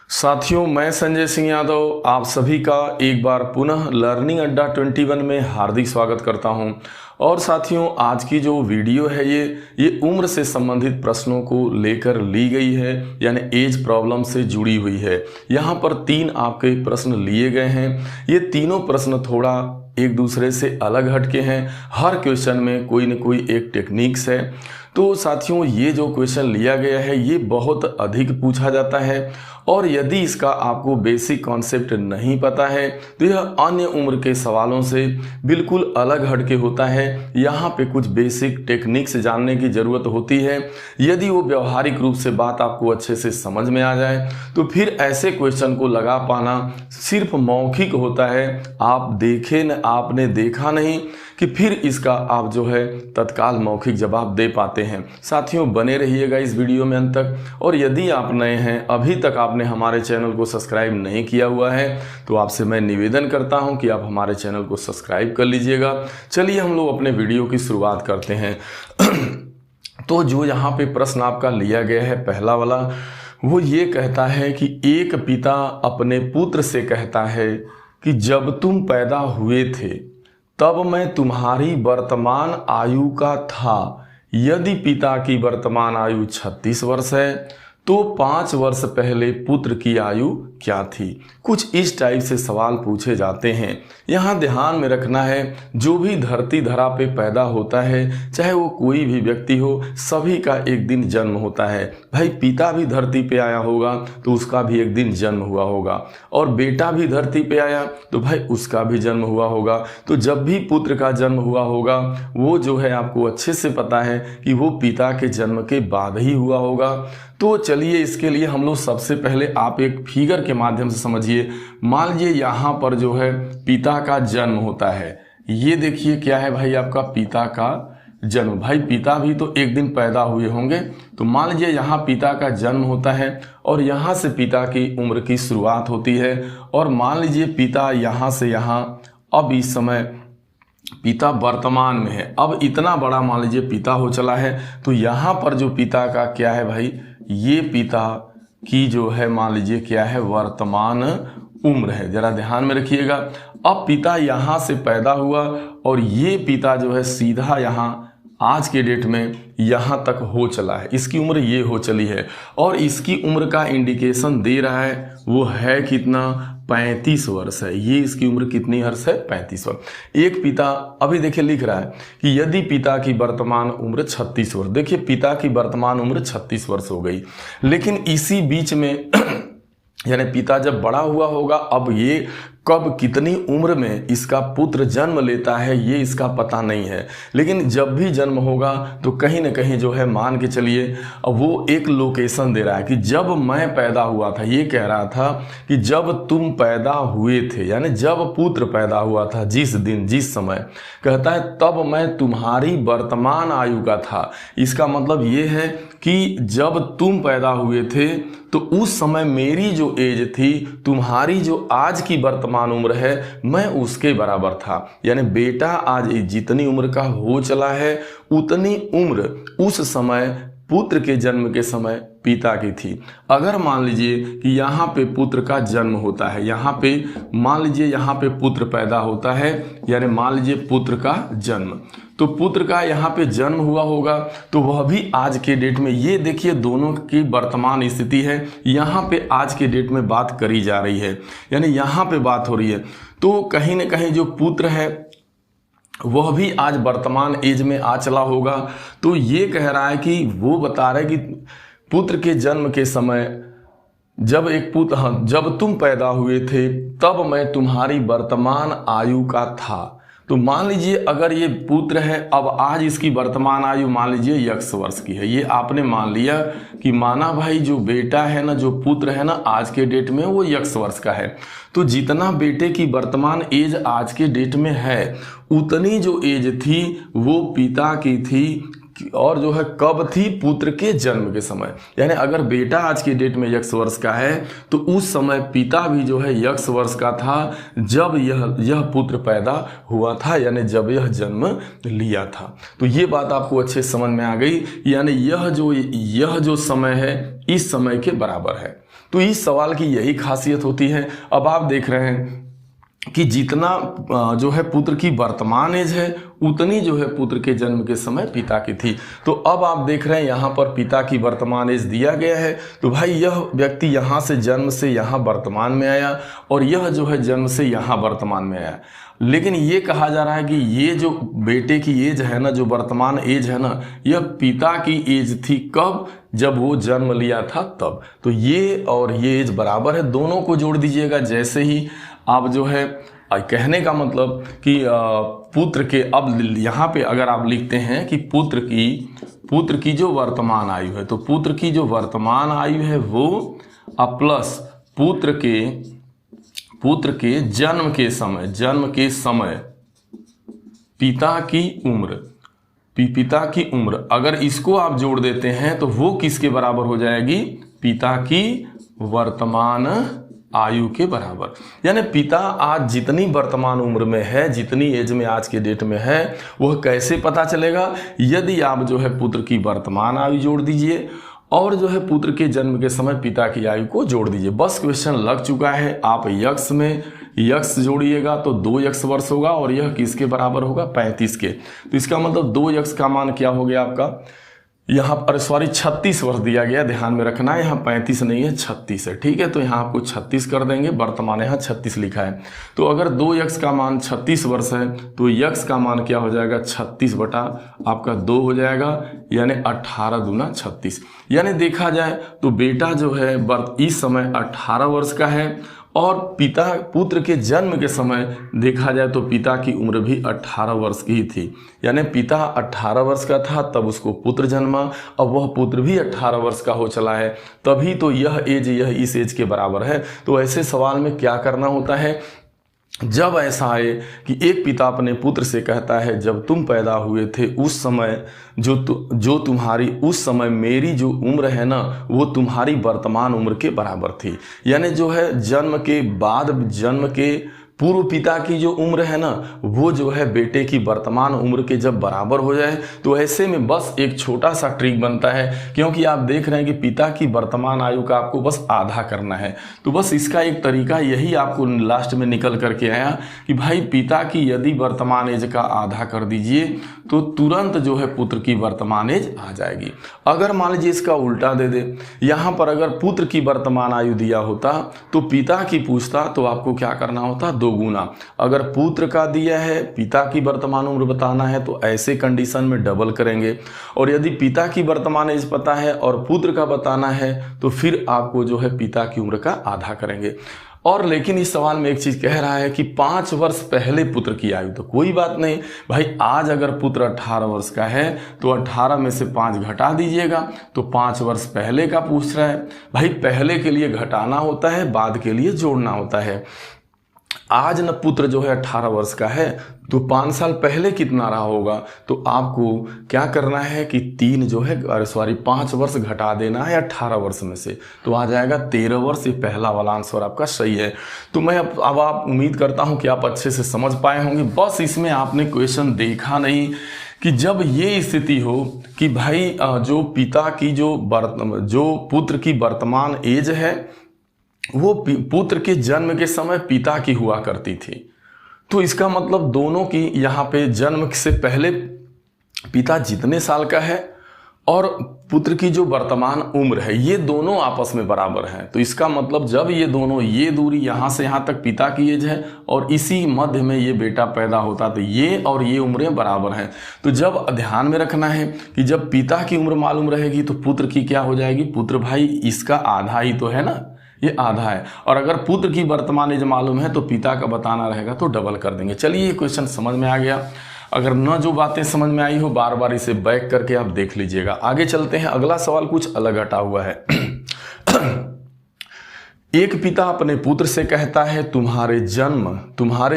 साथियों, मैं संजय सिंह यादव आप सभी का एक बार पुनः लर्निंग अड्डा 21 में हार्दिक स्वागत करता हूं। और साथियों, आज की जो वीडियो है ये उम्र से संबंधित प्रश्नों को लेकर ली गई है, यानी एज प्रॉब्लम से जुड़ी हुई है। यहाँ पर 3 आपके प्रश्न लिए गए हैं। ये तीनों प्रश्न थोड़ा एक दूसरे से अलग हटके हैं। हर क्वेश्चन में कोई न कोई एक टेक्निक्स है। तो साथियों, ये जो क्वेश्चन लिया गया है ये बहुत अधिक पूछा जाता है, और यदि इसका आपको बेसिक कॉन्सेप्ट नहीं पता है तो यह अन्य उम्र के सवालों से बिल्कुल अलग हटके होता है। यहाँ पे कुछ बेसिक टेक्निक्स जानने की ज़रूरत होती है। यदि वो व्यवहारिक रूप से बात आपको अच्छे से समझ में आ जाए तो फिर ऐसे क्वेश्चन को लगा पाना सिर्फ मौखिक होता है। आप देखे न, आपने देखा नहीं कि फिर इसका आप जो है तत्काल मौखिक जवाब दे पाते हैं। साथियों, बने रहिएगा इस वीडियो में अंत तक। और यदि आप नए हैं, अभी तक आपने हमारे चैनल को सब्सक्राइब नहीं किया हुआ है, तो आपसे मैं निवेदन करता हूं कि आप हमारे चैनल को सब्सक्राइब कर लीजिएगा। चलिए हम लोग अपने वीडियो की शुरुआत करते हैं। तो जो यहाँ पे प्रश्न आपका लिया गया है पहला वाला, वो ये कहता है कि एक पिता अपने पुत्र से कहता है कि जब तुम पैदा हुए थे तब मैं तुम्हारी वर्तमान आयु का था। यदि पिता की वर्तमान आयु 36 वर्ष है तो 5 वर्ष पहले पुत्र की आयु क्या थी। कुछ इस टाइप से सवाल पूछे जाते हैं। यहाँ ध्यान में रखना है, जो भी धरती धरा पे पैदा होता है, चाहे वो कोई भी व्यक्ति हो, सभी का एक दिन जन्म होता है। भाई, पिता भी धरती पे आया होगा तो उसका भी एक दिन जन्म हुआ होगा, और बेटा भी धरती पे आया तो भाई उसका भी जन्म हुआ होगा। तो जब भी पुत्र का जन्म हुआ होगा वो जो है आपको अच्छे से पता है कि वो पिता के जन्म के बाद ही हुआ होगा। तो चलिए, इसके लिए हम लोग सबसे पहले आप एक फिगर के माध्यम से समझिए। मान लीजिए यहाँ पर जो है पिता का जन्म होता है। ये देखिए क्या है भाई, आपका पिता का जन्म। भाई, पिता भी तो एक दिन पैदा हुए होंगे। तो मान लीजिए यहाँ पिता का जन्म होता है और यहाँ से पिता की उम्र की शुरुआत होती है। और मान लीजिए पिता यहाँ से यहाँ, अब इस समय पिता वर्तमान में है। अब इतना बड़ा मान लीजिए पिता हो चला है, तो यहाँ पर जो पिता का क्या है भाई, ये पिता की जो है मान लीजिए क्या है, वर्तमान उम्र है। जरा ध्यान में रखिएगा। अब पिता यहाँ से पैदा हुआ और ये पिता जो है सीधा यहाँ आज के डेट में यहाँ तक हो चला है। इसकी उम्र ये हो चली है, और इसकी उम्र का इंडिकेशन दे रहा है वो है कितना, 35 वर्ष है। ये इसकी उम्र कितनी वर्ष है, 35 वर्ष। एक पिता अभी देखिए लिख रहा है कि यदि पिता की वर्तमान उम्र 36 वर्ष, देखिए पिता की वर्तमान उम्र 36 वर्ष हो गई, लेकिन इसी बीच में यानी पिता जब बड़ा हुआ होगा, अब ये कब कितनी उम्र में इसका पुत्र जन्म लेता है ये इसका पता नहीं है। लेकिन जब भी जन्म होगा तो कहीं ना कहीं जो है मान के चलिए वो एक लोकेशन दे रहा है कि जब मैं पैदा हुआ था। ये कह रहा था कि जब तुम पैदा हुए थे, यानी जब पुत्र पैदा हुआ था, जिस दिन जिस समय, कहता है तब मैं तुम्हारी वर्तमान आयु का था। इसका मतलब ये है कि जब तुम पैदा हुए थे तो उस समय मेरी जो एज थी, तुम्हारी जो आज की वर्तमान उम्र है, मैं उसके बराबर था। यानी बेटा आज जितनी उम्र का हो चला है उतनी उम्र उस समय पुत्र के जन्म के समय पिता की थी। अगर मान लीजिए कि यहाँ पे पुत्र का जन्म होता है, यहाँ पे मान लीजिए यहाँ पे पुत्र पैदा होता है, यानी मान लीजिए पुत्र का जन्म, तो पुत्र का यहाँ पे जन्म हुआ होगा तो वह भी आज के डेट में, ये देखिए दोनों की वर्तमान स्थिति है, यहाँ पे आज के डेट में बात करी जा रही है, यानी यहाँ पे बात हो रही है। तो कहीं ना कहीं जो पुत्र है वह भी आज वर्तमान एज में आ चला होगा। तो ये कह रहा है कि वो बता रहा है कि पुत्र के जन्म के समय जब एक पुत्र, हाँ, जब तुम पैदा हुए थे तब मैं तुम्हारी वर्तमान आयु का था। तो मान लीजिए अगर ये पुत्र है, अब आज इसकी वर्तमान आयु मान लीजिए x वर्ष की है। ये आपने मान लिया कि माना भाई जो बेटा है ना, जो पुत्र है ना, आज के डेट में वो x वर्ष का है। तो जितना बेटे की वर्तमान एज आज के डेट में है उतनी जो एज थी वो पिता की थी और जो है कब थी, पुत्र के जन्म के समय। यानी अगर बेटा आज की डेट में x वर्ष का है तो उस समय पिता भी जो है x वर्ष का था जब यह पुत्र पैदा हुआ था, यानी जब यह जन्म लिया था। तो ये बात आपको अच्छे समझ में आ गई। यानी यह जो समय है इस समय के बराबर है। तो इस सवाल की यही खासियत होती है। अब आप देख रहे हैं कि जितना जो है पुत्र की वर्तमान एज है उतनी जो है पुत्र के जन्म के समय पिता की थी। तो अब आप देख रहे हैं यहाँ पर पिता की वर्तमान एज दिया गया है। तो भाई यह व्यक्ति यहाँ से जन्म से यहाँ वर्तमान में आया और यह जो है जन्म से यहाँ वर्तमान में आया। लेकिन ये कहा जा रहा है कि ये जो बेटे की एज है ना, जो वर्तमान एज है ना, यह पिता की एज थी कब, जब वो जन्म लिया था तब। तो ये और ये एज बराबर है, दोनों को जोड़ दीजिएगा। जैसे ही आप जो है कहने का मतलब कि पुत्र के, अब यहाँ पे अगर आप लिखते हैं कि पुत्र की जो वर्तमान आयु है, तो पुत्र की जो वर्तमान आयु है वो प्लस पुत्र के जन्म के समय पिता की उम्र, अगर इसको आप जोड़ देते हैं तो वो किसके बराबर हो जाएगी, पिता की वर्तमान आयु के बराबर। यानी पिता आज जितनी वर्तमान उम्र में है, जितनी एज में आज के डेट में है, वह कैसे पता चलेगा, यदि आप जो है पुत्र की वर्तमान आयु जोड़ दीजिए और जो है पुत्र के जन्म के समय पिता की आयु को जोड़ दीजिए। बस क्वेश्चन लग चुका है। आप यक्स में यक्स जोड़िएगा तो 2x वर्ष होगा और यह किसके बराबर होगा, 35 के। तो इसका मतलब 2x का मान क्या हो गया आपका, यहाँ पर 36 वर्ष दिया गया, ध्यान में रखना है, यहाँ 35 नहीं है 36 है, ठीक है। तो यहाँ आपको 36 कर देंगे, वर्तमान यहाँ 36 लिखा है। तो अगर 2x का मान 36 वर्ष है तो x का मान क्या हो जाएगा, 36 बटा आपका 2 हो जाएगा, यानी 18 दूना 36। यानी देखा जाए तो बेटा जो है इस समय 18 वर्ष का है और पुत्र के जन्म के समय देखा जाए तो पिता की उम्र भी 18 वर्ष की ही थी। यानी पिता 18 वर्ष का था तब उसको पुत्र जन्मा, अब वह पुत्र भी 18 वर्ष का हो चला है, तभी तो यह इस एज के बराबर है। तो ऐसे सवाल में क्या करना होता है, जब ऐसा आए कि एक पिता अपने पुत्र से कहता है जब तुम पैदा हुए थे उस समय जो तुम्हारी उस समय मेरी जो उम्र है ना वो तुम्हारी वर्तमान उम्र के बराबर थी। यानी जो है जन्म के बाद, जन्म के पूर्व पिता की जो उम्र है ना वो जो है बेटे की वर्तमान उम्र के जब बराबर हो जाए, तो ऐसे में बस एक छोटा सा ट्रिक बनता है, क्योंकि आप देख रहे हैं कि पिता की वर्तमान आयु का आपको बस आधा करना है। तो बस इसका एक तरीका यही आपको लास्ट में निकल करके आया कि भाई पिता की यदि वर्तमान एज का आधा कर दीजिए तो तुरंत जो है पुत्र की वर्तमान एज आ जाएगी। अगर मान लीजिए इसका उल्टा दे दे, यहाँ पर अगर पुत्र की वर्तमान आयु दिया होता तो पिता की पूछता तो आपको क्या करना होता, 2 गुना। अगर पुत्र का दिया है, पिता की वर्तमान उम्र बताना है तो ऐसे कंडीशन में डबल करेंगे, और यदि पिता की वर्तमान एज पता है और पुत्र का बताना है तो फिर आपको जो है पिता की उम्र का आधा करेंगे। और लेकिन इस सवाल में एक चीज कह रहा है कि 5 वर्ष पहले पुत्र की आयु, तो कोई बात नहीं भाई, आज अगर पुत्र 18 वर्ष का है तो 18 में से 5 घटा दीजिएगा, तो 5 वर्ष पहले का पूछ रहा है। भाई पहले के लिए घटाना होता है, बाद के लिए जोड़ना होता है। आज न पुत्र जो है 18 वर्ष का है तो 5 साल पहले कितना रहा होगा, तो आपको क्या करना है कि 5 वर्ष घटा देना है 18 वर्ष में से, तो आ जाएगा 13 वर्ष। ये पहला वाला आंसर आपका सही है। तो मैं अब आप उम्मीद करता हूं कि आप अच्छे से समझ पाए होंगे। बस इसमें आपने क्वेश्चन देखा नहीं कि जब ये स्थिति हो कि भाई जो पिता की जो पुत्र की वर्तमान एज है वो पुत्र के जन्म के समय पिता की हुआ करती थी, तो इसका मतलब दोनों की यहाँ पे जन्म से पहले पिता जितने साल का है और पुत्र की जो वर्तमान उम्र है ये दोनों आपस में बराबर हैं। तो इसका मतलब जब ये दोनों, ये दूरी यहाँ से यहाँ तक पिता की एज है और इसी मध्य में ये बेटा पैदा होता, तो ये और ये उम्रें बराबर हैं। तो जब ध्यान में रखना है कि जब पिता की उम्र मालूम रहेगी तो पुत्र की क्या हो जाएगी, पुत्र भाई इसका आधा ही तो है ना, ये आधा है। और अगर पुत्र की वर्तमान एज मालूम है तो पिता का बताना रहेगा तो डबल कर देंगे। चलिए ये क्वेश्चन समझ में आ गया। अगर न जो बातें समझ में आई हो बार बार इसे बैक करके आप देख लीजिएगा। आगे चलते हैं, अगला सवाल कुछ अलग हटा हुआ है। एक पिता अपने पुत्र से कहता है तुम्हारे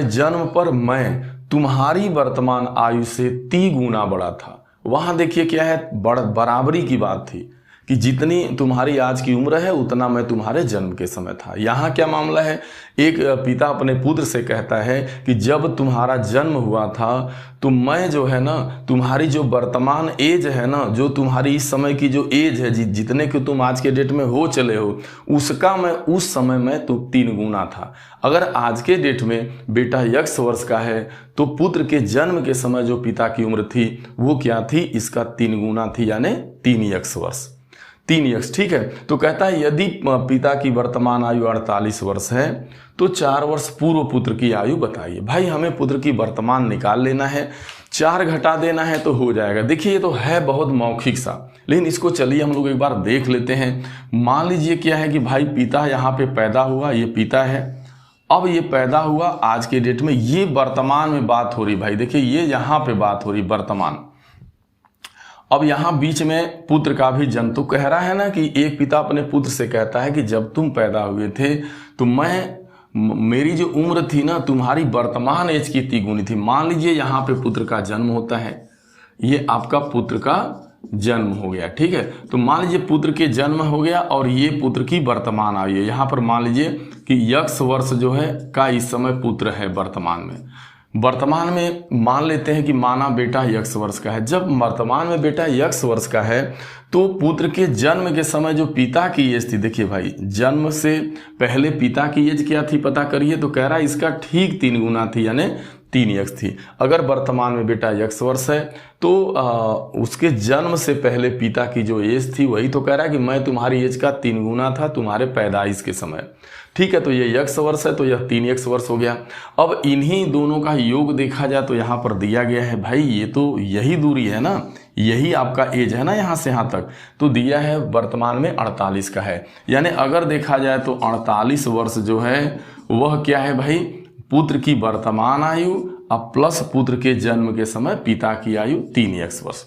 जन्म पर मैं तुम्हारी वर्तमान आयु से 3 गुना बड़ा था। वहाँ देखिए क्या है, बराबरी की बात थी कि जितनी तुम्हारी आज की उम्र है उतना मैं तुम्हारे जन्म के समय था। यहाँ क्या मामला है, एक पिता अपने पुत्र से कहता है कि जब तुम्हारा जन्म हुआ था तो मैं जो है ना, तुम्हारी जो वर्तमान एज है ना, जो तुम्हारी इस समय की जो एज है, जितने कि तुम आज के डेट में हो चले हो, उसका मैं उस समय में तो 3 गुना था। अगर आज के डेट में बेटा x वर्ष का है तो पुत्र के जन्म के समय जो पिता की उम्र थी वो क्या थी, इसका 3 गुना थी, यानी 3x वर्ष, 3x। ठीक है, तो कहता है यदि पिता की वर्तमान आयु 48 वर्ष है तो 4 वर्ष पूर्व पुत्र की आयु बताइए। भाई हमें पुत्र की वर्तमान निकाल लेना है, 4 घटा देना है तो हो जाएगा। देखिए ये तो है बहुत मौखिक सा, लेकिन इसको चलिए हम लोग एक बार देख लेते हैं। मान लीजिए क्या है कि भाई पिता यहाँ पे पैदा हुआ, ये पिता है, अब ये पैदा हुआ आज के डेट में, ये वर्तमान में बात हो रही। भाई देखिए ये यहाँ पे बात हो रही वर्तमान। अब यहाँ बीच में पुत्र का भी जन्म, तो कह रहा है ना कि एक पिता अपने पुत्र से कहता है कि जब तुम पैदा हुए थे तो मेरी जो उम्र थी ना तुम्हारी वर्तमान एज की 3 गुनी थी। मान लीजिए यहाँ पे पुत्र का जन्म होता है, ये आपका पुत्र का जन्म हो गया। ठीक है, तो मान लीजिए पुत्र के जन्म हो गया और ये पुत्र की वर्तमान आयु है। यहाँ पर मान लीजिए कि x वर्ष जो है का इस समय पुत्र है वर्तमान में मान लेते हैं कि माना बेटा x वर्ष का है। जब वर्तमान में बेटा x वर्ष का है तो पुत्र के जन्म के समय जो पिता की एज थी, देखिए भाई जन्म से पहले पिता की एज क्या थी पता करिए, तो कह रहा है इसका ठीक 3 गुना थी, यानी 3x थी। अगर वर्तमान में बेटा x वर्ष है तो उसके जन्म से पहले पिता की जो एज थी वही तो कह रहा है कि मैं तुम्हारी एज का 3 गुना था तुम्हारे पैदाइश के समय। ठीक है, तो ये x वर्ष है तो यह 3x वर्ष हो गया। अब इन्हीं दोनों का योग देखा जाए तो यहाँ पर दिया गया है, भाई ये तो यही दूरी है ना, यही आपका एज है ना यहाँ से यहाँ तक, तो दिया है वर्तमान में 48 का है। यानी अगर देखा जाए तो 48 वर्ष जो है वह क्या है भाई, पुत्र की वर्तमान आयु अब प्लस पुत्र के जन्म के समय पिता की आयु 3x वर्ष।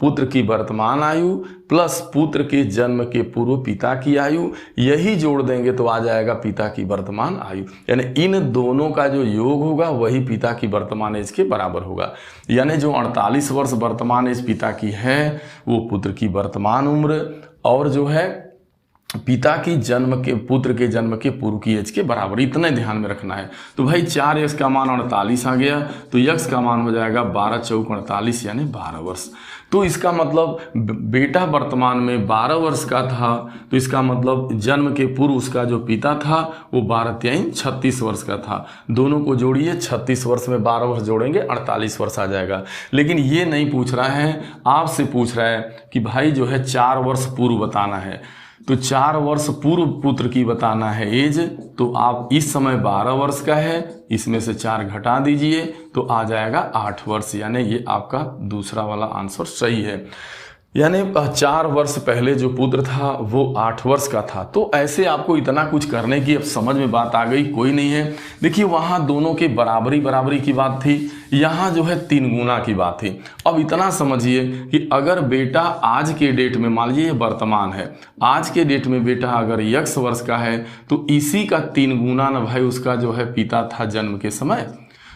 पुत्र की वर्तमान आयु प्लस पुत्र के जन्म के पूर्व पिता की आयु, यही जोड़ देंगे तो आ जाएगा पिता की वर्तमान आयु। यानी इन दोनों का जो योग होगा वही पिता की वर्तमान एज के बराबर होगा। यानी जो 48 वर्ष वर्तमान एज पिता की है वो पुत्र की वर्तमान उम्र और जो है पिता की पुत्र के जन्म के पूर्व की एज के बराबर, इतना ध्यान में रखना है। तो भाई 4x का मान 48 आ गया तो x का मान हो जाएगा 12 चौक 48 यानी 12 वर्ष। तो इसका मतलब बेटा वर्तमान में 12 वर्ष का था, तो इसका मतलब जन्म के पूर्व उसका जो पिता था वो 12 3 36 वर्ष का था। दोनों को जोड़िए, 36 वर्ष में 12 वर्ष जोड़ेंगे 48 वर्ष आ जाएगा। लेकिन ये नहीं पूछ रहा है, आपसे पूछ रहा है कि भाई जो है 4 वर्ष पूर्व बताना है, तो 4 वर्ष पूर्व पुत्र की बताना है एज। तो आप इस समय 12 वर्ष का है, इसमें से 4 घटा दीजिए तो आ जाएगा 8 वर्ष, यानी ये आपका दूसरा वाला आंसर सही है। यानी 4 वर्ष पहले जो पुत्र था वो 8 वर्ष का था। तो ऐसे आपको इतना कुछ करने की अब समझ में बात आ गई, कोई नहीं है। देखिए वहाँ दोनों के बराबरी की बात थी, यहाँ जो है 3 गुना की बात थी। अब इतना समझिए कि अगर बेटा आज के डेट में, मान लीजिए वर्तमान है, आज के डेट में बेटा अगर x वर्ष का है तो इसी का 3 गुना ना भाई उसका जो है पिता था जन्म के समय।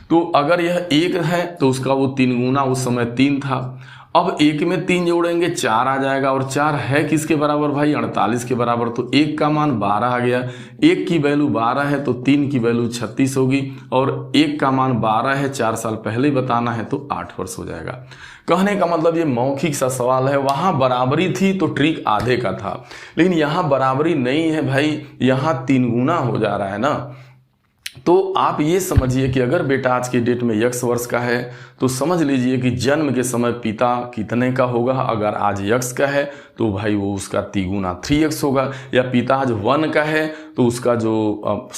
तो अगर यह 1 है तो उसका वो 3 गुना उस समय 3 था। अब 1 में 3 जोड़ेंगे 4 आ जाएगा, और 4 है किसके बराबर भाई, 48 के बराबर। तो 1 का मान 12 आ गया, 1 की वैल्यू 12 है तो 3 की वैल्यू 36 होगी, और 1 का मान 12 है, 4 साल पहले बताना है तो 8 वर्ष हो जाएगा। कहने का मतलब ये मौखिक सा सवाल है। वहाँ बराबरी थी तो ट्रिक आधे का था, लेकिन यहाँ बराबरी नहीं है भाई, यहाँ 3 गुना हो जा रहा है ना। तो आप ये समझिए कि अगर बेटा आज की डेट में x वर्ष का है तो समझ लीजिए कि जन्म के समय पिता कितने का होगा। अगर आज x का है तो भाई वो उसका 3 गुना 3x होगा, या पिता आज 1 का है तो उसका जो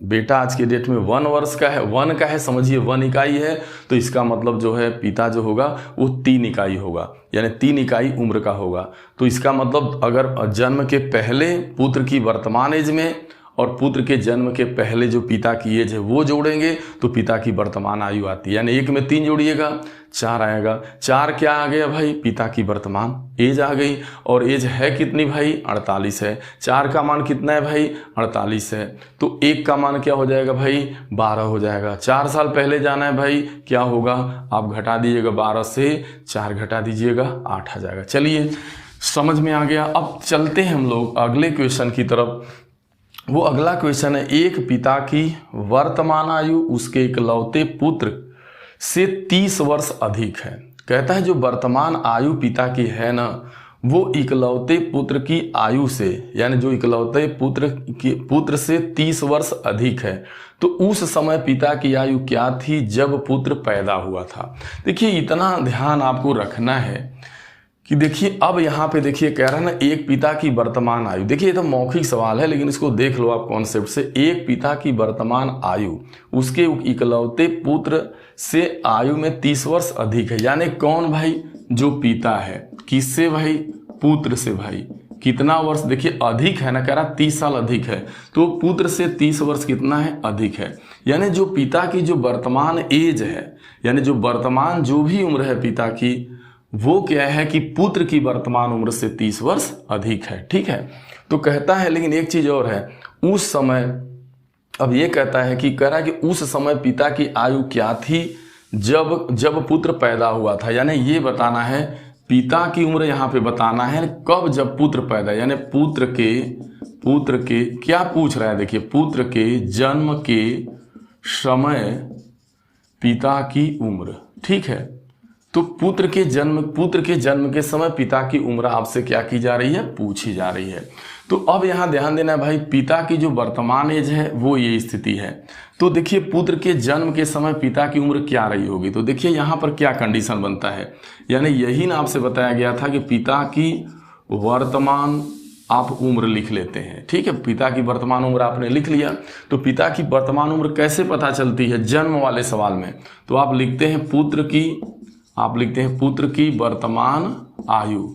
बेटा आज के डेट में 1 वर्ष का है, 1 का है, समझिए 1 इकाई है, तो इसका मतलब जो है पिता जो होगा वो 3 इकाई होगा, यानी 3 इकाई उम्र का होगा। तो इसका मतलब अगर जन्म के पहले पुत्र की वर्तमान एज में और पुत्र के जन्म के पहले जो पिता की एज है वो जोड़ेंगे तो पिता की वर्तमान आयु आती है। यानी 1 में 3 जोड़िएगा 4 आएगा। 4 क्या आ गया भाई, पिता की वर्तमान एज आ गई। और एज है कितनी भाई, 48 है। 4 का मान कितना है भाई, 48 है। तो 1 का मान क्या हो जाएगा भाई, 12 हो जाएगा। 4 साल पहले जाना है भाई, क्या होगा, आप घटा दीजिएगा, 12 से 4 घटा दीजिएगा, 8 आ जाएगा। चलिए समझ में आ गया। अब चलते हैं हम लोग अगले क्वेश्चन की तरफ। वो अगला क्वेश्चन है, एक पिता की वर्तमान आयु उसके इकलौते पुत्र से 30 वर्ष अधिक है। कहता है जो वर्तमान आयु पिता की है ना, वो इकलौते पुत्र की आयु से, यानी जो इकलौते पुत्र से 30 वर्ष अधिक है, तो उस समय पिता की आयु क्या थी जब पुत्र पैदा हुआ था। देखिए इतना ध्यान आपको रखना है कि देखिए अब यहाँ पे देखिए कह रहा है ना, एक पिता की वर्तमान आयु। देखिए ये तो मौखिक सवाल है लेकिन इसको देख लो आप कॉन्सेप्ट से। एक पिता की वर्तमान आयु उसके इकलौते पुत्र से आयु में 30 वर्ष अधिक है। यानी कौन भाई, जो पिता है। किससे भाई, पुत्र से भाई। कितना वर्ष, देखिए अधिक है ना, कह रहा 30 साल अधिक है, तो पुत्र से 30 वर्ष कितना है, अधिक है। यानी जो पिता की जो वर्तमान एज है, यानी जो वर्तमान जो भी उम्र है पिता की, वो क्या है कि पुत्र की वर्तमान उम्र से 30 वर्ष अधिक है। ठीक है, तो कहता है लेकिन एक चीज और है, उस समय, अब ये कहता है कि कह रहा है कि उस समय पिता की आयु क्या थी जब पुत्र पैदा हुआ था। यानी ये बताना है, पिता की उम्र यहाँ पे बताना है कब, जब पुत्र पैदा, यानी पुत्र के क्या पूछ रहा है, देखिए पुत्र के जन्म के समय पिता की उम्र। ठीक है, तो पुत्र के जन्म के समय पिता की उम्र आपसे क्या की जा रही है, पूछी जा रही है। तो अब यहाँ ध्यान देना है भाई, पिता की जो वर्तमान एज है वो ये स्थिति है। तो देखिए पुत्र के जन्म के समय पिता की उम्र क्या रही होगी। तो देखिए यहाँ पर क्या कंडीशन बनता है, यानी यही ना आपसे बताया गया था कि पिता की वर्तमान आप उम्र लिख लेते हैं। ठीक है, पिता की वर्तमान उम्र आपने लिख लिया, तो पिता की वर्तमान उम्र कैसे पता चलती है जन्म वाले सवाल में। तो आप लिखते हैं पुत्र की वर्तमान आयु।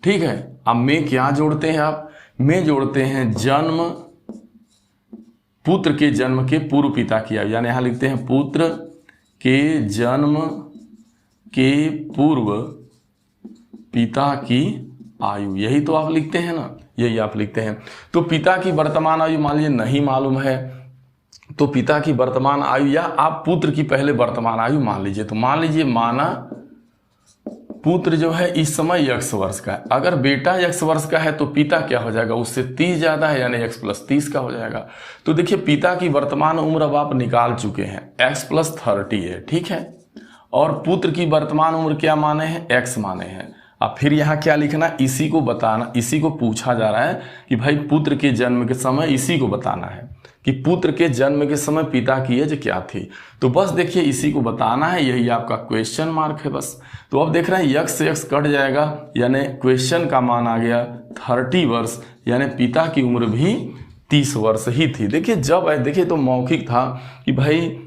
ठीक है, अब में क्या जोड़ते हैं आप, में जोड़ते हैं पुत्र के जन्म के पूर्व पिता की आयु। यानी यहां लिखते हैं पुत्र के जन्म के पूर्व पिता की आयु। यही तो आप लिखते हैं ना, यही आप लिखते हैं। तो पिता की वर्तमान आयु मान लीजिए नहीं मालूम है, तो पिता की वर्तमान आयु, या आप पुत्र की पहले वर्तमान आयु मान लीजिए। तो मान लीजिए माना पुत्र जो है इस समय x वर्ष का है, अगर बेटा x वर्ष का है तो पिता क्या हो जाएगा, उससे 30 ज्यादा है, यानी x + 30 का हो जाएगा। तो देखिए पिता की वर्तमान उम्र अब आप निकाल चुके हैं, x + 30 है। ठीक है, और पुत्र की वर्तमान उम्र क्या माने हैं, x माने हैं। अब फिर यहाँ क्या लिखना, इसी को बताना, इसी को पूछा जा रहा है कि भाई पुत्र के जन्म के समय इसी को बताना है कि पुत्र के जन्म के समय पिता की एज क्या थी। तो बस देखिए इसी को बताना है, यही आपका क्वेश्चन मार्क है बस। तो अब देख रहे हैं x से x कट जाएगा, यानी क्वेश्चन का मान आ गया 30 वर्ष, यानी पिता की उम्र भी 30 वर्ष ही थी। देखिए जब देखिए तो मौखिक था कि भाई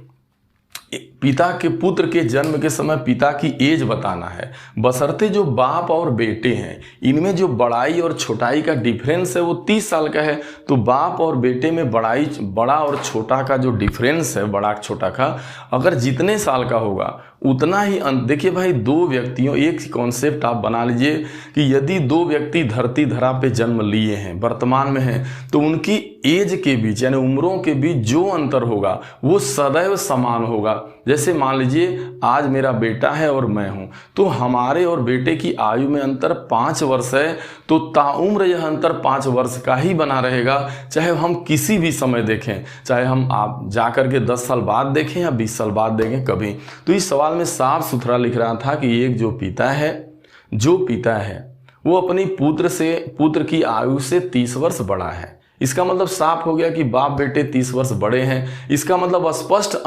पिता के पुत्र के जन्म के समय पिता की एज बताना है, बशर्ते जो बाप और बेटे हैं इनमें जो बड़ाई और छोटाई का डिफरेंस है वो 30 साल का है। तो बाप और बेटे में बड़ा और छोटा का जो डिफरेंस है, बड़ा छोटा का, अगर जितने साल का होगा उतना ही देखिए भाई, दो व्यक्तियों, एक कॉन्सेप्ट आप बना लीजिए कि यदि दो व्यक्ति धरती धरा पे जन्म लिए हैं, वर्तमान में हैं, तो उनकी एज के बीच यानी उम्रों के बीच जो अंतर होगा वो सदैव समान होगा। जैसे मान लीजिए आज मेरा बेटा है और मैं हूं, तो हमारे और बेटे की आयु में अंतर 5 वर्ष है, तो ताउम्र यह अंतर 5 वर्ष का ही बना रहेगा, चाहे हम किसी भी समय देखें, चाहे हम आप जाकर के 10 साल बाद देखें या 20 साल बाद देखें कभी। तो इस सवाल में साफ सुथरा लिख रहा था कि एक जो पिता है वो अपनी पुत्र की आयु से 30 वर्ष बड़ा है। इसका मतलब साफ हो गया कि बाप बेटे 30 वर्ष बड़े हैं। इसका मतलब स्पष्ट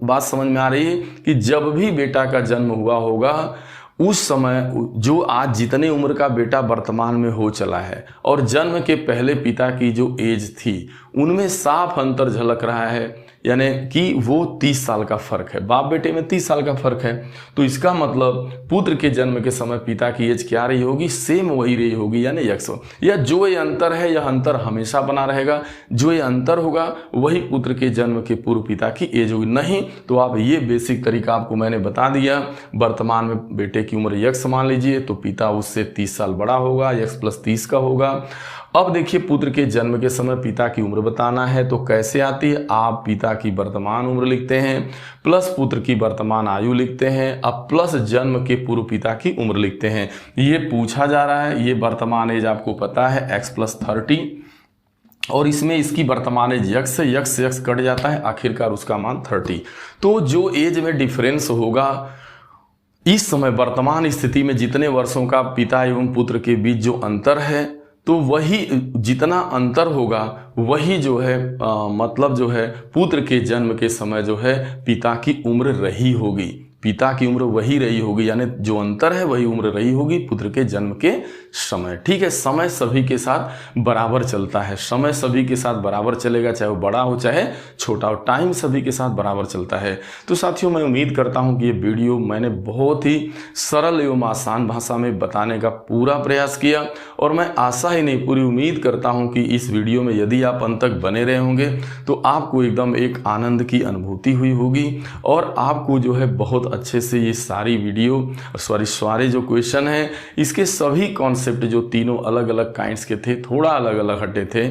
बात समझ में आ रही है कि जब भी बेटा का जन्म हुआ होगा उस समय जो आज जितने उम्र का बेटा वर्तमान में हो चला है और जन्म के पहले पिता की जो एज थी उनमें साफ अंतर झलक रहा है। यानी कि वो 30 साल का फर्क है, बाप बेटे में 30 साल का फर्क है। तो इसका मतलब पुत्र के जन्म के समय पिता की एज क्या रही होगी, सेम वही रही होगी, यानी x। या जो ये अंतर है यह अंतर हमेशा बना रहेगा, जो ये अंतर होगा वही पुत्र के जन्म के पूर्व पिता की एज होगी। नहीं तो आप ये बेसिक तरीका आपको मैंने बता दिया, वर्तमान में बेटे की उम्र x मान लीजिए तो पिता उससे 30 साल बड़ा होगा, x + 30 का होगा। अब देखिए पुत्र के जन्म के समय पिता की उम्र बताना है तो कैसे आती है, आप पिता की वर्तमान उम्र लिखते हैं प्लस पुत्र की वर्तमान आयु लिखते हैं, अब प्लस जन्म के पूर्व पिता की उम्र लिखते हैं। ये पूछा जा रहा है, ये वर्तमान एज आपको पता है x + 30 और इसमें इसकी वर्तमान एज x से x कट जाता है, आखिरकार उसका मान 30। तो जो एज में डिफरेंस होगा इस समय वर्तमान स्थिति में जितने वर्षों का पिता एवं पुत्र के बीच जो अंतर है, तो वही जितना अंतर होगा वही जो है मतलब जो है पुत्र के जन्म के समय जो है पिता की उम्र रही होगी, पिता की उम्र वही रही होगी, यानी जो अंतर है वही उम्र रही होगी पुत्र के जन्म के समय। ठीक है, समय सभी के साथ बराबर चलता है, समय सभी के साथ बराबर चलेगा, चाहे वो बड़ा हो चाहे छोटा हो, टाइम सभी के साथ बराबर चलता है। तो साथियों मैं उम्मीद करता हूं कि ये वीडियो मैंने बहुत ही सरल एवं आसान भाषा में बताने का पूरा प्रयास किया और मैं आशा ही नहीं पूरी उम्मीद करता हूं कि इस वीडियो में यदि आप अंत तक बने रहे होंगे तो आपको एकदम एक आनंद की अनुभूति हुई होगी और आपको जो है बहुत अच्छे से ये सारी वीडियो सारे जो क्वेश्चन हैं इसके सभी कॉन्सेप्ट जो तीनों अलग अलग काइंड्स के थे, थोड़ा अलग अलग हटे थे,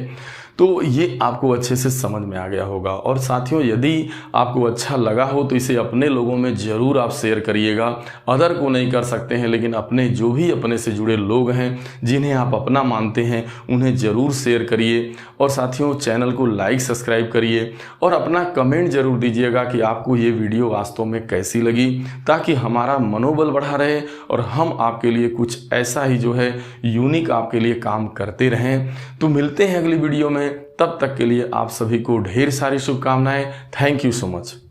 तो ये आपको अच्छे से समझ में आ गया होगा। और साथियों यदि आपको अच्छा लगा हो तो इसे अपने लोगों में ज़रूर आप शेयर करिएगा। अदर को नहीं कर सकते हैं लेकिन अपने जो भी अपने से जुड़े लोग हैं जिन्हें आप अपना मानते हैं उन्हें ज़रूर शेयर करिए। और साथियों चैनल को लाइक सब्सक्राइब करिए और अपना कमेंट ज़रूर दीजिएगा कि आपको ये वीडियो वास्तव में कैसी लगी, ताकि हमारा मनोबल बढ़ा रहे और हम आपके लिए कुछ ऐसा ही जो है यूनिक आपके लिए काम करते रहें। तो मिलते हैं अगली वीडियो में, तब तक के लिए आप सभी को ढेर सारी शुभकामनाएं। Thank you so much.